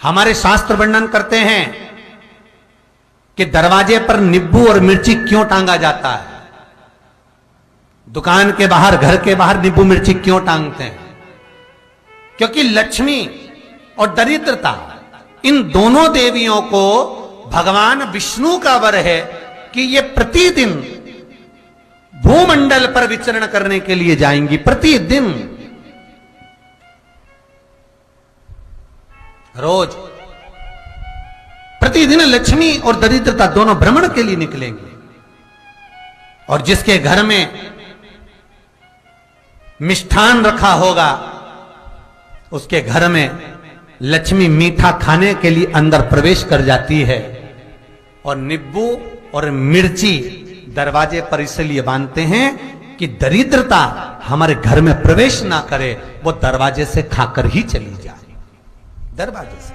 हमारे शास्त्र वर्णन करते हैं कि दरवाजे पर नींबू और मिर्ची क्यों टांगा जाता है। दुकान के बाहर, घर के बाहर नींबू मिर्ची क्यों टांगते हैं? क्योंकि लक्ष्मी और दरिद्रता, इन दोनों देवियों को भगवान विष्णु का वर है कि ये प्रतिदिन भूमंडल पर विचरण करने के लिए जाएंगी। प्रतिदिन, रोज, प्रतिदिन लक्ष्मी और दरिद्रता दोनों भ्रमण के लिए निकलेंगे। और जिसके घर में मिष्ठान रखा होगा, उसके घर में लक्ष्मी मीठा खाने के लिए अंदर प्रवेश कर जाती है। और नींबू और मिर्ची दरवाजे पर इसलिए बांधते हैं कि दरिद्रता हमारे घर में प्रवेश ना करे, वो दरवाजे से खाकर ही चली जाए। दरवाजे से।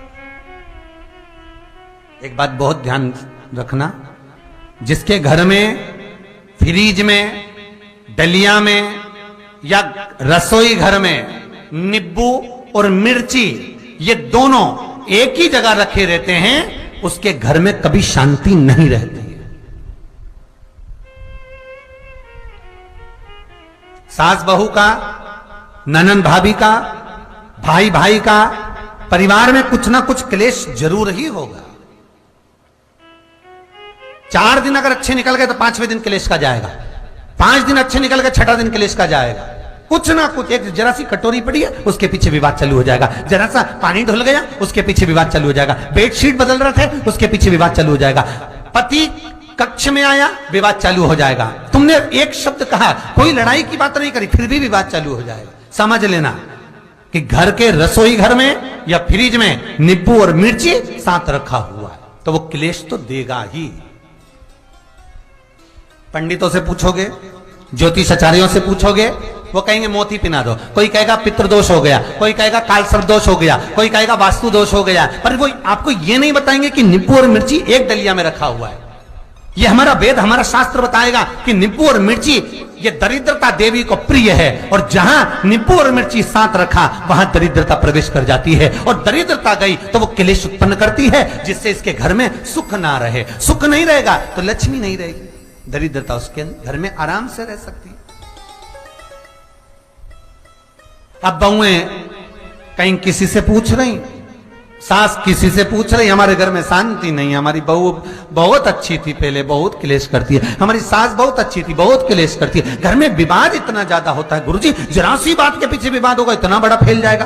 एक बात बहुत ध्यान रखना, जिसके घर में फ्रिज में, डलिया में या रसोई घर में नींबू और मिर्ची ये दोनों एक ही जगह रखे रहते हैं, उसके घर में कभी शांति नहीं रहती है। सास बहू का, ननंद भाभी का, भाई भाई का, परिवार में कुछ ना कुछ क्लेश जरूर ही होगा। 4 दिन अगर अच्छे निकल गए तो 5वें दिन क्लेश का जाएगा। 5 दिन अच्छे निकल गए, 6ठा दिन क्लेश का जाएगा। कुछ ना कुछ, एक जरा सी कटोरी पड़ी है उसके पीछे विवाद चालू हो जाएगा, जरा सा पानी ढुल गया उसके पीछे विवाद चालू हो जाएगा, बेडशीट बदल रहे थे उसके पीछे विवाद चालू हो जाएगा, पति कक्ष में आया विवाद चालू हो जाएगा, तुमने एक शब्द कहा, कोई लड़ाई की बात नहीं करी, फिर भी विवाद चालू हो जाएगा। समझ लेना कि घर के रसोई घर में या फ्रिज में नींबू और मिर्ची साथ रखा हुआ है तो वो क्लेश तो देगा ही। पंडितों से पूछोगे, ज्योतिषाचार्यों से पूछोगे, वो कहेंगे मोती पिना दो, कोई कहेगा पितृदोष हो गया, कोई कहेगा काल सर्प दोष हो गया, कोई कहेगा वास्तु दोष हो गया, पर वो आपको ये नहीं बताएंगे कि नींबू और मिर्ची एक डलिया में रखा हुआ है। ये हमारा वेद, हमारा शास्त्र बताएगा कि नींबू और मिर्ची ये दरिद्रता देवी को प्रिय है, और जहां नींबू और मिर्ची साथ रखा वहां दरिद्रता प्रवेश कर जाती है, और दरिद्रता गई तो वो क्लेश उत्पन्न करती है, जिससे इसके घर में सुख ना रहे। सुख नहीं रहेगा तो लक्ष्मी नहीं रहेगी, दरिद्रता उसके घर में आराम से रह सकती है। अब बहुएं कहीं किसी से पूछ रही, सास किसी से पूछ रही, हमारे घर में शांति नहीं, हमारी बहू बहुत अच्छी थी, पहले बहुत क्लेश करती है, हमारी सास बहुत अच्छी थी, बहुत क्लेश करती है, घर में विवाद इतना ज्यादा होता है गुरुजी, जरा सी बात के पीछे विवाद होगा इतना बड़ा फैल जाएगा,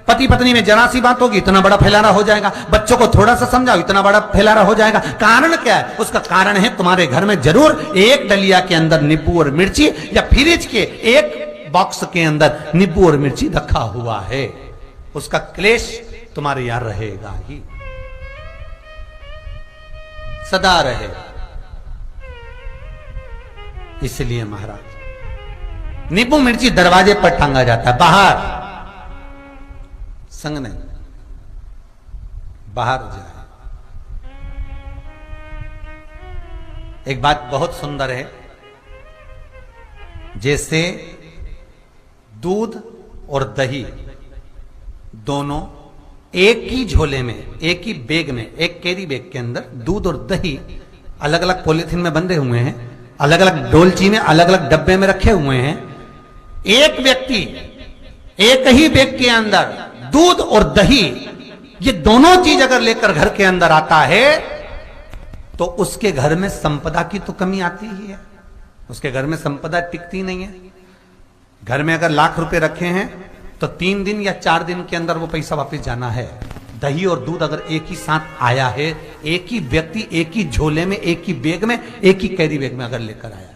पति पत्नी में जरा सी बात होगी इतना बड़ा फैलाना हो जाएगा, बच्चों को थोड़ा सा समझाओ इतना बड़ा फैलाना हो जाएगा। कारण क्या है? उसका कारण है तुम्हारे घर में जरूर एक डलिया के अंदर नींबू और मिर्ची या फ्रिज के एक बॉक्स के अंदर नींबू और मिर्ची रखा हुआ है, उसका क्लेश तुम्हारे यहां रहेगा ही, सदा रहेगा। इसलिए महाराज नींबू मिर्ची दरवाजे पर टांगा जाता है, बाहर संग नहीं, बाहर जाए। एक बात बहुत सुंदर है, जैसे दूध और दही दोनों एक ही झोले में, एक ही बैग में, एक कैरी बैग के अंदर दूध और दही अलग अलग पॉलिथीन में बंधे हुए हैं, अलग अलग डोलची में, अलग अलग डब्बे में रखे हुए हैं। एक व्यक्ति एक ही बैग के अंदर दूध और दही ये दोनों चीज अगर लेकर घर के अंदर आता है तो उसके घर में संपदा की तो कमी आती ही है, उसके घर में संपदा टिकती नहीं है। घर में अगर लाख रुपए रखे हैं तो 3 दिन या 4 दिन के अंदर वो पैसा वापस जाना है। दही और दूध अगर एक ही साथ आया है, एक ही व्यक्ति एक ही झोले में, एक ही बैग में, एक ही कैरी बैग में अगर लेकर आया,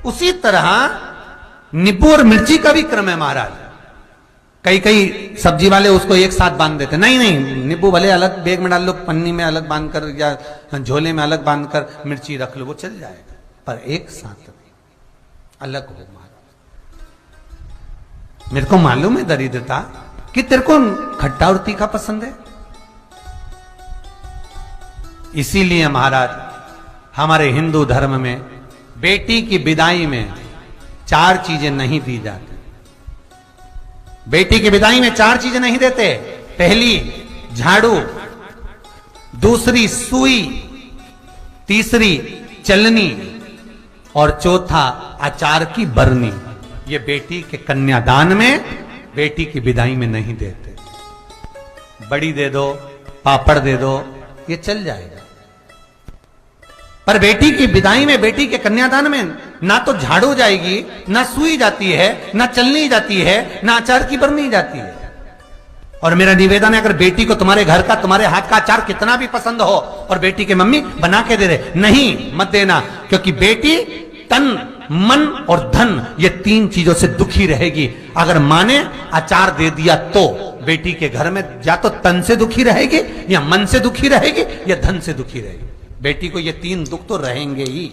उसी तरह नींबू और मिर्ची का भी क्रम है महाराज। कई कई सब्जी वाले उसको एक साथ बांध देते, नहीं नहीं, नींबू भले अलग बैग में डाल लो, पन्नी में अलग बांधकर या झोले में अलग बांधकर मिर्ची रख लो, वो चल जाएगा, पर एक साथ अलग हो महाराज। मेरे को मालूम है दरिद्रता कि तेरे को खट्टा और तीखा पसंद है, इसीलिए महाराज हमारे हिंदू धर्म में बेटी की विदाई में 4 चीजें नहीं दी जाती। बेटी की विदाई में 4 चीजें नहीं देते। पहली झाड़ू, दूसरी सुई, तीसरी चलनी और चौथा अचार की बरनी। ये बेटी के कन्यादान में, बेटी की विदाई में नहीं देते। बड़ी दे दो, पापड़ दे दो, ये चल जाएगा, पर बेटी की विदाई में, बेटी के कन्यादान में ना तो झाड़ू जाएगी, ना सुई जाती है, ना चलनी जाती है, ना अचार की बरनी जाती है। और मेरा निवेदन है, अगर बेटी को तुम्हारे घर का, तुम्हारे हाथ का अचार कितना भी पसंद हो और बेटी के मम्मी बना के दे दे, नहीं, मत देना, क्योंकि बेटी तन, मन और धन, ये 3 चीजों से दुखी रहेगी। अगर मां ने अचार दे दिया तो बेटी के घर में या तो तन से दुखी रहेगी, या मन से दुखी रहेगी, या धन से दुखी रहेगी। बेटी को ये 3 दुख तो रहेंगे ही।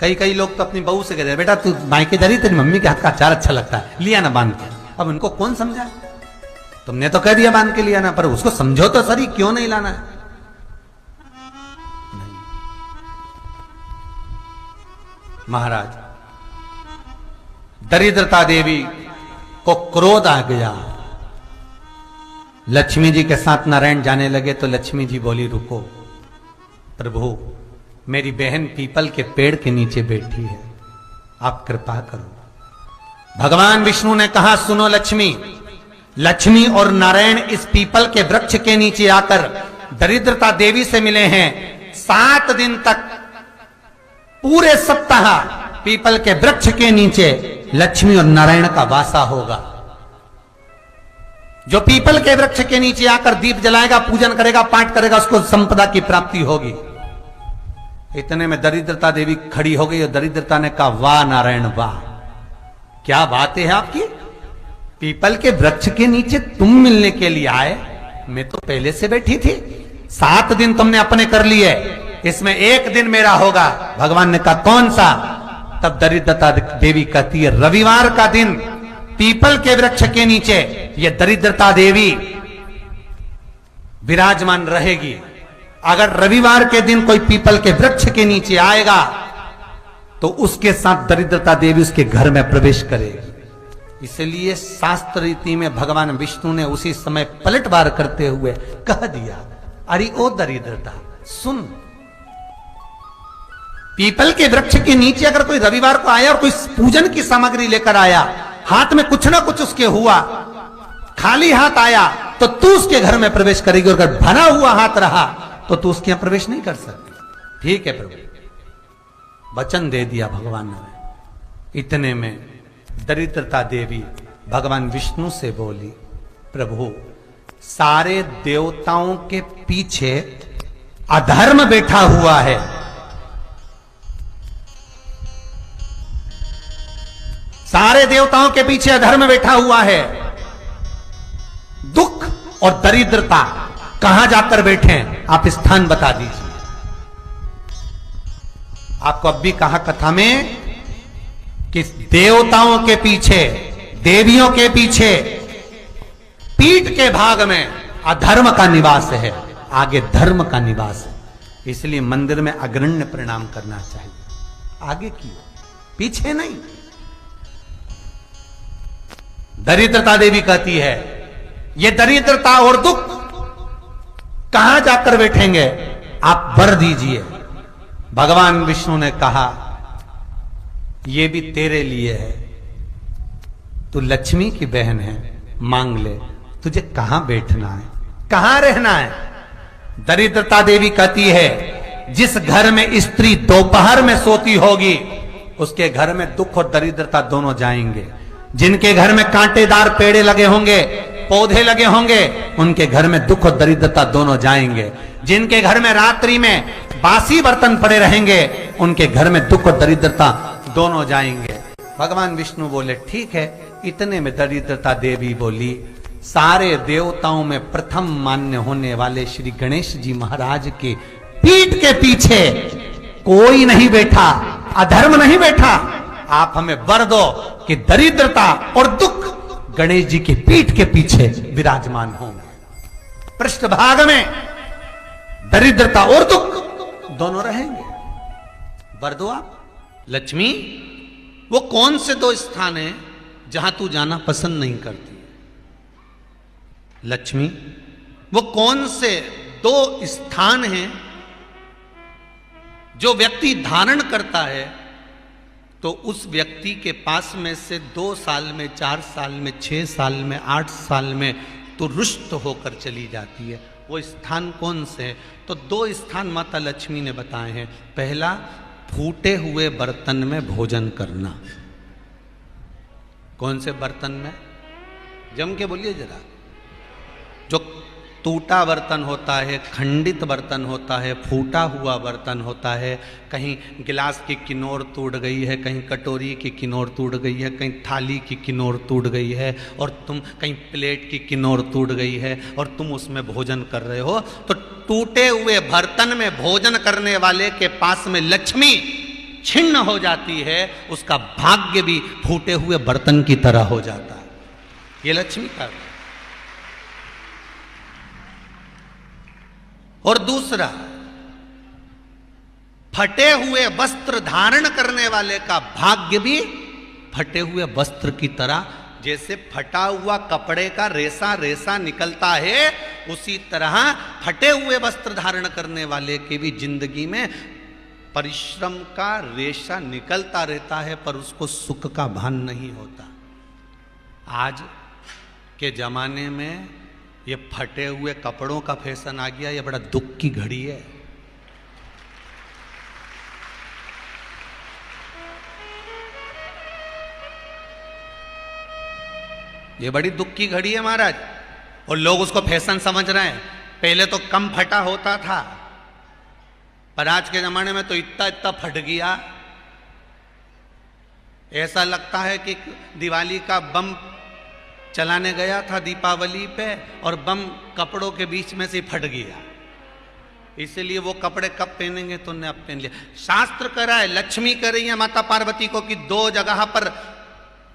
कई लोग तो अपनी बहू से कहते हैं, बेटा तू मायके जा रही, तेरी मम्मी के हाथ का अचार अच्छा लगता है, लिया ना बांध के। अब उनको कौन समझा? तुमने तो कह दिया बांध के लिया ना, पर उसको समझो तो सही, क्यों नहीं लाना है? महाराज, दरिद्रता देवी को क्रोध आ गया। लक्ष्मी जी के साथ नारायण जाने लगे तो लक्ष्मी जी बोली, रुको प्रभु, मेरी बहन पीपल के पेड़ के नीचे बैठी है, आप कृपा करो। भगवान विष्णु ने कहा, सुनो लक्ष्मी, लक्ष्मी और नारायण इस पीपल के वृक्ष के नीचे आकर दरिद्रता देवी से मिले हैं। 7 दिन तक, पूरे सप्ताह पीपल के वृक्ष के नीचे लक्ष्मी और नारायण का वासा होगा। जो पीपल के वृक्ष के नीचे आकर दीप जलाएगा, पूजन करेगा, पाठ करेगा, उसको संपदा की प्राप्ति होगी। इतने में दरिद्रता देवी खड़ी हो गई और दरिद्रता ने कहा, वाह नारायण वाह, क्या बातें हैं आपकी, पीपल के वृक्ष के नीचे तुम मिलने के लिए आए, मैं तो पहले से बैठी थी। 7 दिन तुमने अपने कर लिए, इसमें 1 दिन मेरा होगा। भगवान ने कहा, कौन सा? तब दरिद्रता देवी कहती है, रविवार का दिन पीपल के वृक्ष के नीचे ये दरिद्रता देवी विराजमान रहेगी। अगर रविवार के दिन कोई पीपल के वृक्ष के नीचे आएगा तो उसके साथ दरिद्रता देवी उसके घर में प्रवेश करेगी। इसलिए शास्त्र रीति में भगवान विष्णु ने उसी समय पलटवार करते हुए कह दिया, अरे ओ दरिद्रता सुन, पीपल के वृक्ष के नीचे अगर कोई रविवार को आया और कोई पूजन की सामग्री लेकर आया, हाथ में कुछ ना कुछ उसके हुआ, खाली हाथ आया, तो तू उसके घर में प्रवेश करेगी, और अगर भरा हुआ हाथ रहा तो तू उसके यहां प्रवेश नहीं कर सकती। ठीक है प्रभु, वचन दे दिया भगवान ने। इतने में दरिद्रता देवी भगवान विष्णु से बोली, प्रभु सारे देवताओं के पीछे अधर्म बैठा हुआ है, सारे देवताओं के पीछे अधर्म बैठा हुआ है, दुख और दरिद्रता कहां जाकर बैठे हैं, आप स्थान बता दीजिए। आपको अब भी कहा कथा में कि देवताओं के पीछे, देवियों के पीछे, पीठ के भाग में अधर्म का निवास है, आगे धर्म का निवास है। इसलिए मंदिर में अग्रण्य प्रणाम करना चाहिए, आगे की पीछे नहीं। दरिद्रता देवी कहती है, ये दरिद्रता और दुख कहां जाकर बैठेंगे, आप वर दीजिए। भगवान विष्णु ने कहा, ये भी तेरे लिए है, तू लक्ष्मी की बहन है, मांग ले, तुझे कहां बैठना है, कहां रहना है। दरिद्रता देवी कहती है, जिस घर में स्त्री दोपहर में सोती होगी उसके घर में दुख और दरिद्रता दोनों जाएंगे। जिनके घर में कांटेदार पेड़े लगे होंगे, पौधे लगे होंगे, उनके घर में दुख और दरिद्रता दोनों जाएंगे। जिनके घर में रात्रि में बासी बर्तन पड़े रहेंगे, उनके घर में दुख और दरिद्रता दोनों जाएंगे। भगवान विष्णु बोले, ठीक है। इतने में दरिद्रता देवी बोली, सारे देवताओं में प्रथम मान्य होने वाले श्री गणेश जी महाराज के पीठ के पीछे कोई नहीं बैठा, अधर्म नहीं बैठा। आप हमें वर दो कि दरिद्रता और दुख गणेश जी की पीठ के पीछे विराजमान होंगे, पृष्ठभाग में दरिद्रता और दुख दोनों रहेंगे। वर दो आप। लक्ष्मी वो कौन से दो स्थान हैं जहां तू जाना पसंद नहीं करती? लक्ष्मी, वो कौन से दो स्थान हैं जो व्यक्ति धारण करता है तो उस व्यक्ति के पास में से 2 साल में, 4 साल में, 6 साल में, 8 साल में तो रुष्ट होकर चली जाती है? वो स्थान कौन से है? तो 2 स्थान माता लक्ष्मी ने बताए हैं। पहला, फूटे हुए बर्तन में भोजन करना। कौन से बर्तन में? जम के बोलिए जरा। जो टूटा बर्तन होता है, खंडित बर्तन होता है, फूटा हुआ बर्तन होता है, कहीं गिलास की किनोर टूट गई है, कहीं कटोरी की किनोर टूट गई है, कहीं थाली की किनोर टूट गई है, और तुम कहीं प्लेट की किनोर टूट गई है और तुम उसमें भोजन कर रहे हो, तो टूटे हुए बर्तन में भोजन करने वाले के पास में लक्ष्मी छिन्न हो जाती है, उसका भाग्य भी फूटे हुए बर्तन की तरह हो जाता है। ये लक्ष्मी का। और दूसरा, फटे हुए वस्त्र धारण करने वाले का भाग्य भी फटे हुए वस्त्र की तरह, जैसे फटा हुआ कपड़े का रेसा रेसा निकलता है, उसी तरह फटे हुए वस्त्र धारण करने वाले की भी जिंदगी में परिश्रम का रेशा निकलता रहता है, पर उसको सुख का भान नहीं होता। आज के जमाने में ये फटे हुए कपड़ों का फैशन आ गया, ये बड़ा दुख की घड़ी है। ये बड़ी दुख की घड़ी है महाराज, और लोग उसको फैशन समझ रहे हैं। पहले तो कम फटा होता था, पर आज के जमाने में तो इतना इतना फट गया, ऐसा लगता है कि दिवाली का बम चलाने गया था दीपावली पे और बम कपड़ों के बीच में से फट गया। इसलिए वो कपड़े कब पहनेंगे तो ने अब पहन लिया। शास्त्र कह रहा है, लक्ष्मी कह रही है माता पार्वती को कि 2 जगह पर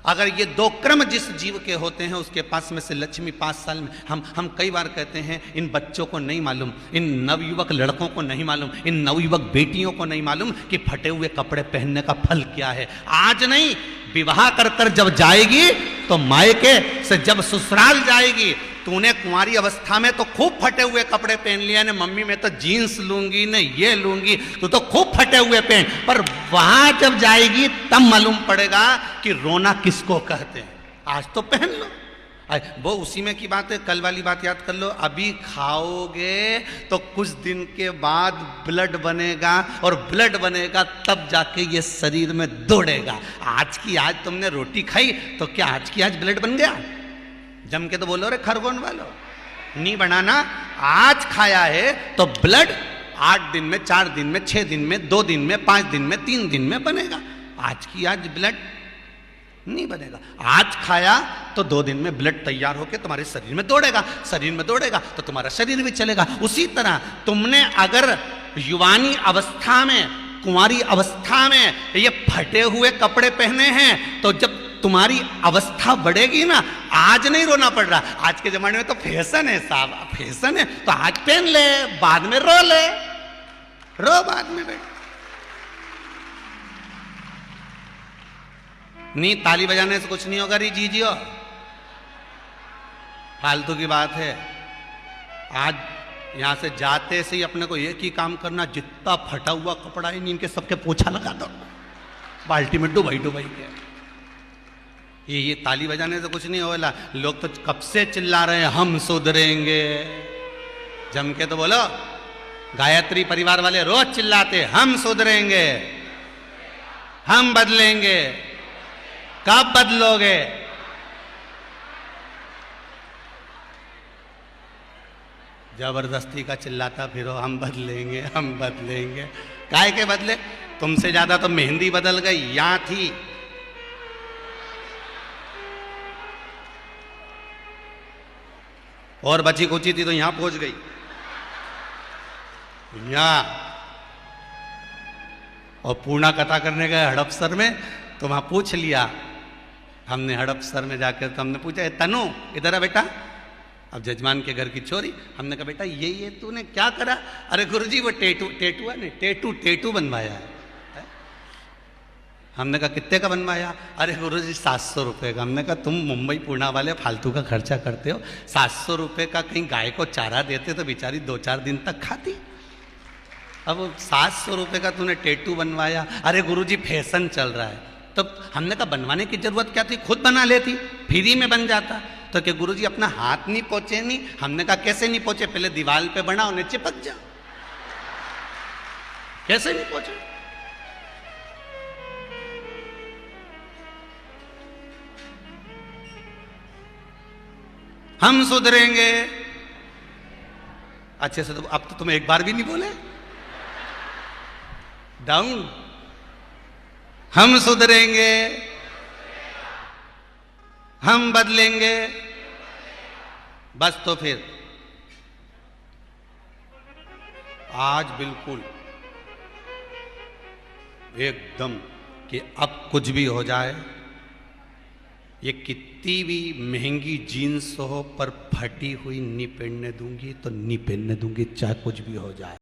अगर ये 2 क्रम जिस जीव के होते हैं उसके पास में से लक्ष्मी 5 साल में, हम कई बार कहते हैं इन बच्चों को नहीं मालूम, इन नवयुवक लड़कों को नहीं मालूम, इन नवयुवक बेटियों को नहीं मालूम कि फटे हुए कपड़े पहनने का फल क्या है। आज नहीं, विवाह कर कर जब जाएगी तो मायके से जब ससुराल जाएगी, तूने कुंवारी अवस्था में तो खूब फटे हुए कपड़े पहन लिया ने, मम्मी मैं तो जीन्स लूंगी ने, ये लूंगी, तू तो खूब फटे हुए पहन, पर वहां जब जाएगी तब मालूम पड़ेगा कि रोना किसको कहते हैं। आज तो पहन लो, वो उसी में की बात है। कल वाली बात याद कर लो, अभी खाओगे तो कुछ दिन के बाद ब्लड बनेगा, और ब्लड बनेगा तब जाके ये शरीर में दौड़ेगा। आज की आज तुमने रोटी खाई तो क्या आज की आज ब्लड बन गया? जम के तो बोलो रे खरगोन वालो, नहीं बनाना। आज खाया है तो ब्लड 8 दिन में, 4 दिन में, 6 दिन में, 2 दिन में, 5 दिन में, 3 दिन में बनेगा। आज की आज ब्लड नहीं बनेगा। आज खाया तो 2 दिन में ब्लड तैयार होकर तुम्हारे शरीर में दौड़ेगा, शरीर में दौड़ेगा तो तुम्हारा शरीर भी चलेगा। उसी तरह तुमने अगर युवानी अवस्था में, कुंवारी अवस्था में ये फटे हुए कपड़े पहने हैं, तो जब तुम्हारी अवस्था बढ़ेगी ना, आज नहीं रोना पड़ रहा। आज के जमाने में तो फैशन है साहब, फैशन है तो आज पहन ले, बाद में रो ले, रो बाद में बैठ। नहीं, ताली बजाने से कुछ नहीं होगा री जीजियो, फालतू की बात है। आज यहां से जाते से ही अपने को एक ही काम करना, जितना फटा हुआ कपड़ा है इनके सबके पोछा लगा दो, बाल्टी में डुबाई डुबाई के। ये ताली बजाने से कुछ नहीं होगा। लोग तो कब से चिल्ला रहे हैं हम सुधरेंगे, जम के तो बोलो। गायत्री परिवार वाले रोज चिल्लाते हम सुधरेंगे, हम बदलेंगे। कब बदलोगे? जबरदस्ती का चिल्लाता फिरो हम बदलेंगे, हम बदलेंगे। काहे के बदले? तुमसे ज्यादा तो मेहंदी बदल गई, यहां थी। और बची कुची थी तो यहां पहुंच गई। यहां और पूर्णा कथा करने गए हड़पसर में, तो वहां पूछ लिया हमने हड़पसर में जाकर, तो हमने पूछा तनु इधर आ बेटा। अब जजमान के घर की चोरी, हमने कहा बेटा ये तूने क्या करा? अरे गुरुजी वो टेटू है ना, टेटू बनवाया है। हमने कहा कितने का बनवाया? अरे गुरुजी 700 रुपये का। हमने कहा तुम मुंबई पुणे वाले फालतू का खर्चा करते हो, 700 रुपये का कहीं गाय को चारा देते तो बेचारी 2-4 दिन तक खाती। अब 700 रुपये का तूने टैटू बनवाया। अरे गुरुजी फैशन चल रहा है। तो हमने कहा बनवाने की जरूरत क्या थी, खुद बना लेती, फ्री में बन जाता। तो क्या गुरुजी अपना हाथ नहीं पहुंचे? नहीं। हमने कहा कैसे नहीं पहुंचे? पहले दीवार पे बनाओ, उन्हें चिपक जाओ। कैसे नहीं पहुंचे? हम सुधरेंगे। अच्छे से तो अब तो तुम एक बार भी नहीं बोले। डाउन। हम सुधरेंगे, हम बदलेंगे। बस तो फिर आज बिल्कुल एकदम कि अब कुछ भी हो जाए, ये कितनी भी महंगी जीन्स हो पर फटी हुई नहीं पहनने दूंगी, तो नहीं पहनने दूंगी, चाहे कुछ भी हो जाए।